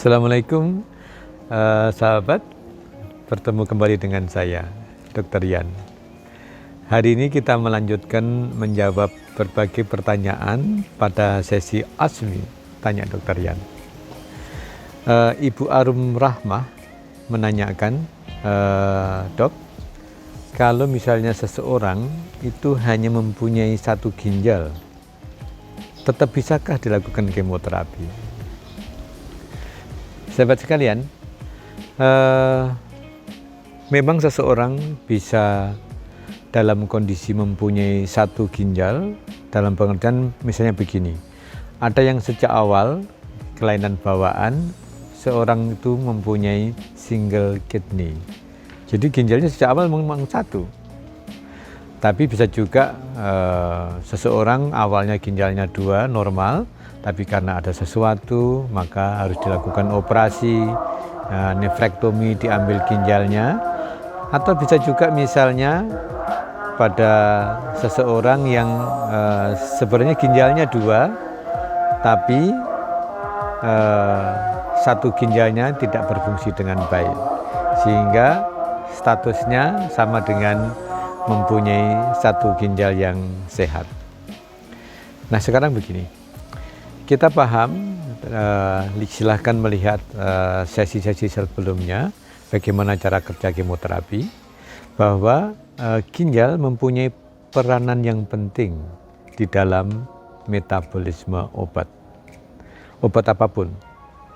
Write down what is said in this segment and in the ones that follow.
Assalamualaikum sahabat, bertemu kembali dengan saya, Dr. Yan. Hari ini kita melanjutkan menjawab berbagai pertanyaan pada sesi ASMI, Tanya Dr. Yan. Ibu Arum Rahmah menanyakan, Dok, kalau misalnya seseorang itu hanya mempunyai satu ginjal, tetap bisakah dilakukan kemoterapi? Sahabat sekalian, memang seseorang bisa dalam kondisi mempunyai satu ginjal, dalam pengertian misalnya begini, ada yang sejak awal kelainan bawaan, seorang itu mempunyai single kidney, jadi ginjalnya sejak awal memang satu. Tapi bisa juga seseorang awalnya ginjalnya dua, normal, tapi karena ada sesuatu maka harus dilakukan operasi nefrektomi, diambil ginjalnya. Atau bisa juga misalnya pada seseorang yang sebenarnya ginjalnya dua, tapi satu ginjalnya tidak berfungsi dengan baik, sehingga statusnya sama dengan mempunyai satu ginjal yang sehat. Nah, sekarang begini, kita paham, silahkan melihat sesi-sesi sebelumnya bagaimana cara kerja kemoterapi, bahwa ginjal mempunyai peranan yang penting di dalam metabolisme obat apapun,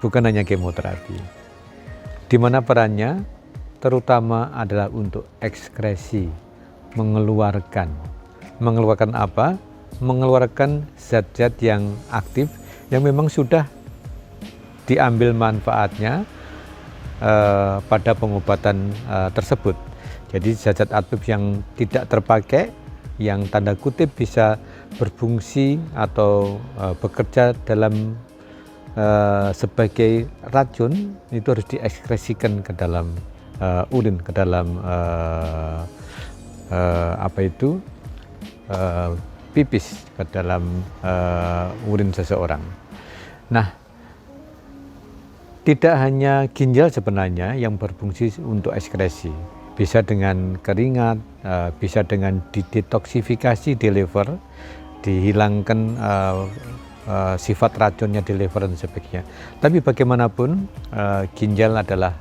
bukan hanya kemoterapi, di mana perannya terutama adalah untuk ekskresi, mengeluarkan apa? Mengeluarkan zat-zat yang aktif yang memang sudah diambil manfaatnya pada pengobatan tersebut. Jadi zat-zat aktif yang tidak terpakai, yang tanda kutip bisa berfungsi atau bekerja dalam sebagai racun, itu harus diekskresikan ke dalam urin, ke dalam pipis, ke dalam urin seseorang. Nah, tidak hanya ginjal sebenarnya yang berfungsi untuk ekskresi, bisa dengan keringat, bisa dengan didetoksifikasi di liver, dihilangkan sifat racunnya di liver dan sebagainya. Tapi bagaimanapun ginjal adalah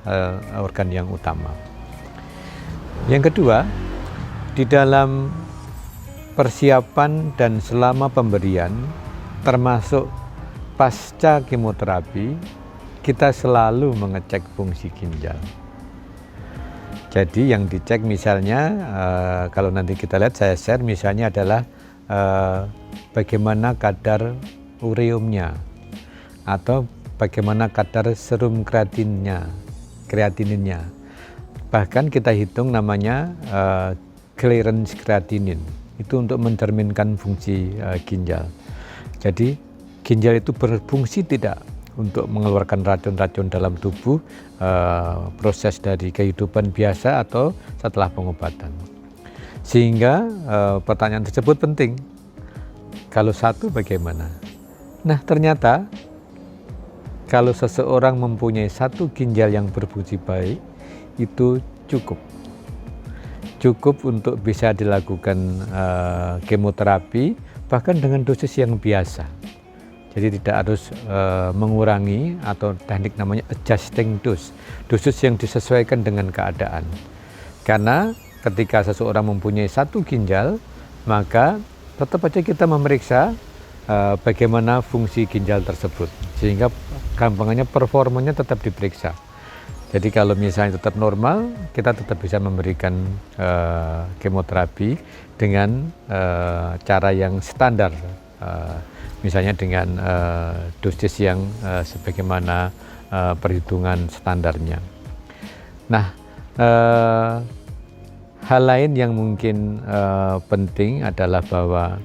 organ yang utama. Yang kedua, di dalam persiapan dan selama pemberian, termasuk pasca kemoterapi, kita selalu mengecek fungsi ginjal. Jadi yang dicek misalnya, kalau nanti kita lihat saya share misalnya adalah bagaimana kadar ureumnya, atau bagaimana kadar serum kreatininnya. Bahkan kita hitung namanya clearance kreatinin, itu untuk mencerminkan fungsi ginjal. Jadi ginjal itu berfungsi tidak untuk mengeluarkan racun-racun dalam tubuh, proses dari kehidupan biasa atau setelah pengobatan. Sehingga pertanyaan tersebut penting. Kalau satu bagaimana? Nah, ternyata kalau seseorang mempunyai satu ginjal yang berfungsi baik, itu cukup untuk bisa dilakukan kemoterapi, bahkan dengan dosis yang biasa. Jadi tidak harus mengurangi, atau teknik namanya adjusting dose, dosis yang disesuaikan dengan keadaan. Karena ketika seseorang mempunyai satu ginjal, maka tetap saja kita memeriksa bagaimana fungsi ginjal tersebut, sehingga gampangannya performanya tetap diperiksa. Jadi kalau misalnya tetap normal, kita tetap bisa memberikan kemoterapi dengan cara yang standar, misalnya dengan dosis yang sebagaimana perhitungan standarnya. Nah, hal lain yang mungkin penting adalah bahwa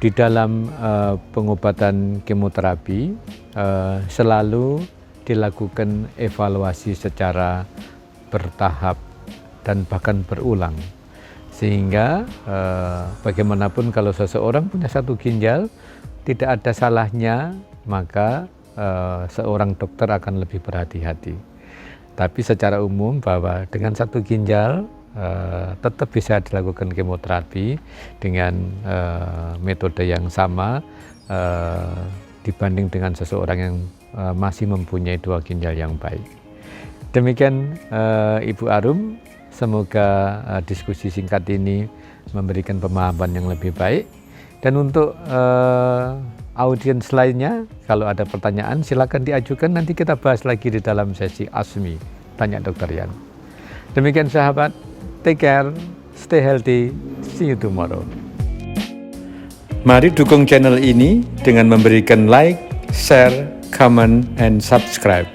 di dalam pengobatan kemoterapi selalu dilakukan evaluasi secara bertahap dan bahkan berulang, sehingga bagaimanapun kalau seseorang punya satu ginjal, tidak ada salahnya maka seorang dokter akan lebih berhati-hati. Tapi secara umum bahwa dengan satu ginjal tetap bisa dilakukan kemoterapi dengan metode yang sama dibanding dengan seseorang yang masih mempunyai 2 ginjal yang baik. Demikian Ibu Arum, semoga diskusi singkat ini memberikan pemahaman yang lebih baik. Dan untuk audiens lainnya, kalau ada pertanyaan silakan diajukan, nanti kita bahas lagi di dalam sesi ASMI Tanya Dr. Yan. Demikian sahabat, take care, stay healthy, see you tomorrow. Mari dukung channel ini dengan memberikan like, share, comment, and subscribe.